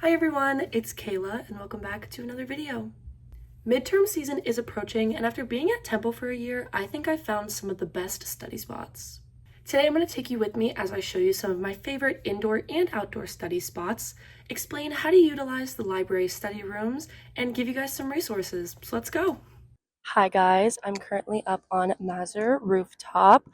Hi everyone, it's Kayla and welcome back to another video. Midterm season is approaching and after being at Temple for a year, I think I found some of the best study spots. Today I'm going to take you with me as I show you some of my favorite indoor and outdoor study spots, explain how to utilize the library study rooms, and give you guys some resources. So let's go! Hi guys, I'm currently up on Mazur Rooftop.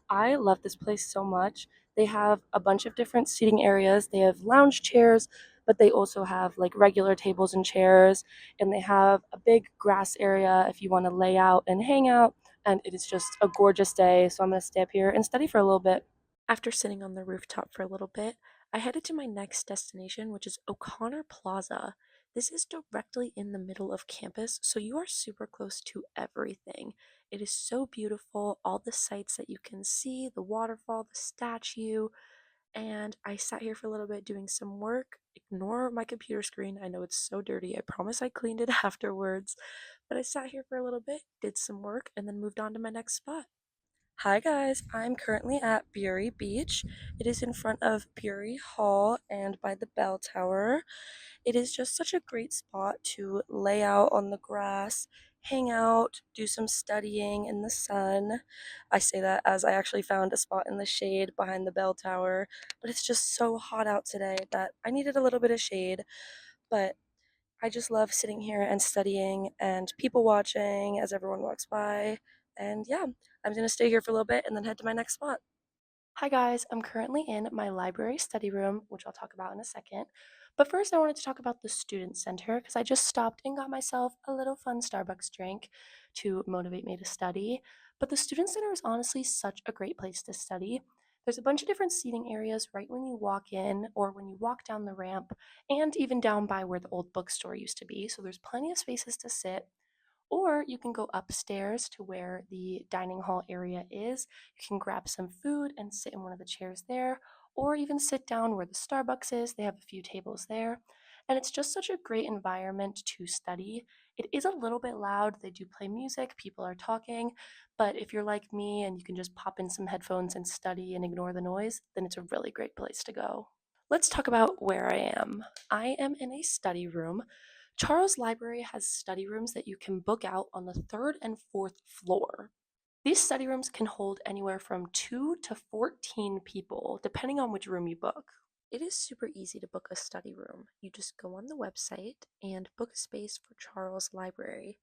I love this place so much. They have a bunch of different seating areas. They have lounge chairs, but they also have like regular tables and chairs, and they have a big grass area if you want to lay out and hang out. And it is just a gorgeous day, so I'm going to stay up here and study for a little bit. After sitting on the rooftop for a little bit, I headed to my next destination, which is O'Connor Plaza. This is directly in the middle of campus, so you are super close to everything. It is so beautiful, all the sights that you can see, the waterfall, the statue, and I sat here for a little bit doing some work. Ignore my computer screen. I know it's so dirty. I promise I cleaned it afterwards. But I sat here for a little bit, did some work, and then moved on to my next spot. Hi guys, I'm currently at Beury Beach. It is in front of Beury Hall and by the bell tower. It is just such a great spot to lay out on the grass, hang out, do some studying in the sun. I say that as I actually found a spot in the shade behind the bell tower, but it's just so hot out today that I needed a little bit of shade. But I just love sitting here and studying and people watching as everyone walks by. And yeah, I'm gonna stay here for a little bit and then head to my next spot. Hi guys, I'm currently in my library study room, which I'll talk about in a second. But first, I wanted to talk about the Student Center because I just stopped and got myself a little fun Starbucks drink to motivate me to study. But the Student Center is honestly such a great place to study. There's a bunch of different seating areas right when you walk in or when you walk down the ramp, and even down by where the old bookstore used to be. So there's plenty of spaces to sit. Or you can go upstairs to where the dining hall area is. You can grab some food and sit in one of the chairs there, or even sit down where the Starbucks is. They have a few tables there. And it's just such a great environment to study. It is a little bit loud. They do play music, people are talking. But if you're like me and you can just pop in some headphones and study and ignore the noise, then it's a really great place to go. Let's talk about where I am. I am in a study room. Charles Library has study rooms that you can book out on the third and fourth floor. These study rooms can hold anywhere from 2 to 14 people, depending on which room you book. It is super easy to book a study room. You just go on the website and book a space for Charles Library.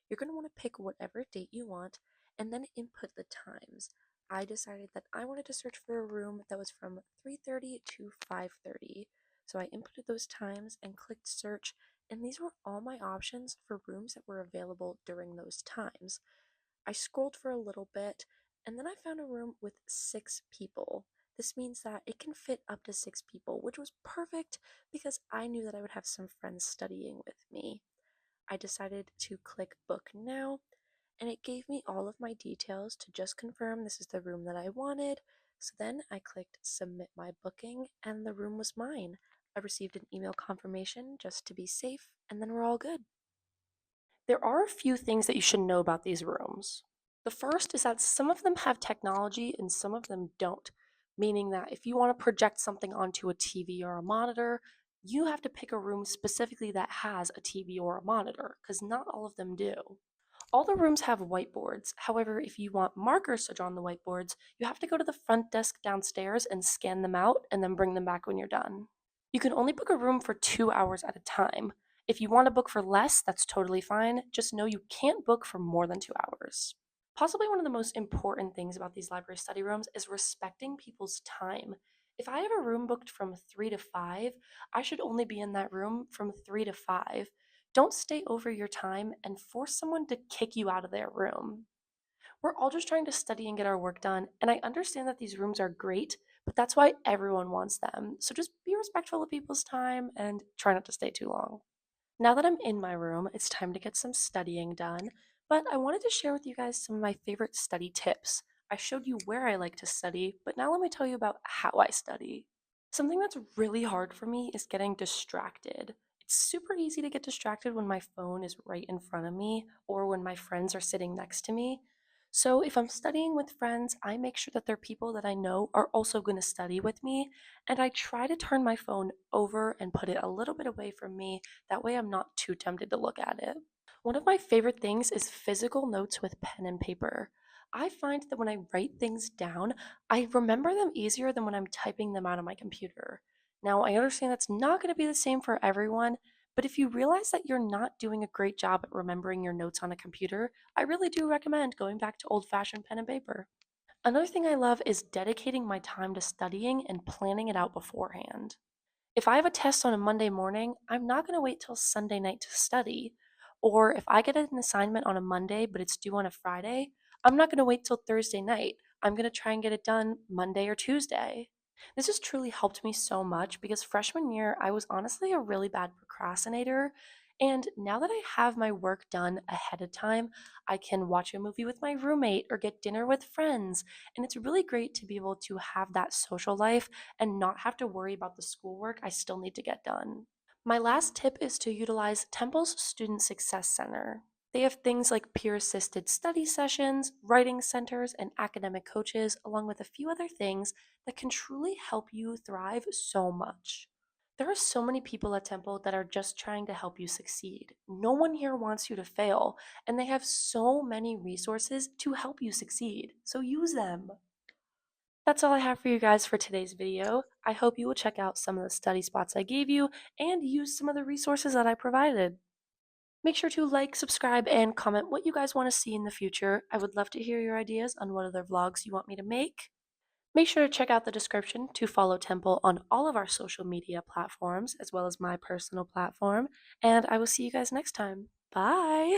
You're going to want to pick whatever date you want and then input the times. I decided that I wanted to search for a room that was from 3:30 to 5:30. So I inputted those times and clicked search, and these were all my options for rooms that were available during those times. I scrolled for a little bit and then I found a room with 6 people. This means that it can fit up to 6 people, which was perfect because I knew that I would have some friends studying with me. I decided to click book now, and it gave me all of my details to just confirm this is the room that I wanted. So then I clicked submit my booking, and the room was mine. I received an email confirmation just to be safe, and then we're all good. There are a few things that you should know about these rooms. The first is that some of them have technology and some of them don't, meaning that if you want to project something onto a TV or a monitor, you have to pick a room specifically that has a TV or a monitor, because not all of them do. All the rooms have whiteboards. However, if you want markers to draw on the whiteboards, you have to go to the front desk downstairs and scan them out and then bring them back when you're done. You can only book a room for 2 hours at a time. If you want to book for less, that's totally fine. Just know you can't book for more than 2 hours. Possibly one of the most important things about these library study rooms is respecting people's time. If I have a room booked from 3 to 5, I should only be in that room from 3 to 5. Don't stay over your time and force someone to kick you out of their room. We're all just trying to study and get our work done, and I understand that these rooms are great, but that's why everyone wants them. So just be respectful of people's time and try not to stay too long. Now that I'm in my room, it's time to get some studying done, but I wanted to share with you guys some of my favorite study tips. I showed you where I like to study, but now let me tell you about how I study. Something that's really hard for me is getting distracted. It's super easy to get distracted when my phone is right in front of me or when my friends are sitting next to me. So, if I'm studying with friends, I make sure that they're people that I know are also going to study with me, and I try to turn my phone over and put it a little bit away from me. That way, I'm not too tempted to look at it. One of my favorite things is physical notes with pen and paper. I find that when I write things down, I remember them easier than when I'm typing them out on my computer. Now, I understand that's not going to be the same for everyone, but if you realize that you're not doing a great job at remembering your notes on a computer, I really do recommend going back to old fashioned pen and paper. Another thing I love is dedicating my time to studying and planning it out beforehand. If I have a test on a Monday morning, I'm not going to wait till Sunday night to study. Or if I get an assignment on a Monday but it's due on a Friday, I'm not going to wait till Thursday night. I'm going to try and get it done Monday or Tuesday. This has truly helped me so much because freshman year, I was honestly a really bad procrastinator. And now that I have my work done ahead of time, I can watch a movie with my roommate or get dinner with friends. And it's really great to be able to have that social life and not have to worry about the schoolwork I still need to get done. My last tip is to utilize Temple's Student Success Center. They have things like peer assisted study sessions, writing centers, and academic coaches, along with a few other things that can truly help you thrive so much. There are so many people at Temple that are just trying to help you succeed. No one here wants you to fail, and they have so many resources to help you succeed. So use them. That's all I have for you guys for today's video. I hope you will check out some of the study spots I gave you and use some of the resources that I provided. Make sure to like, subscribe, and comment what you guys want to see in the future. I would love to hear your ideas on what other vlogs you want me to make. Make sure to check out the description to follow Temple on all of our social media platforms, as well as my personal platform. And I will see you guys next time. Bye!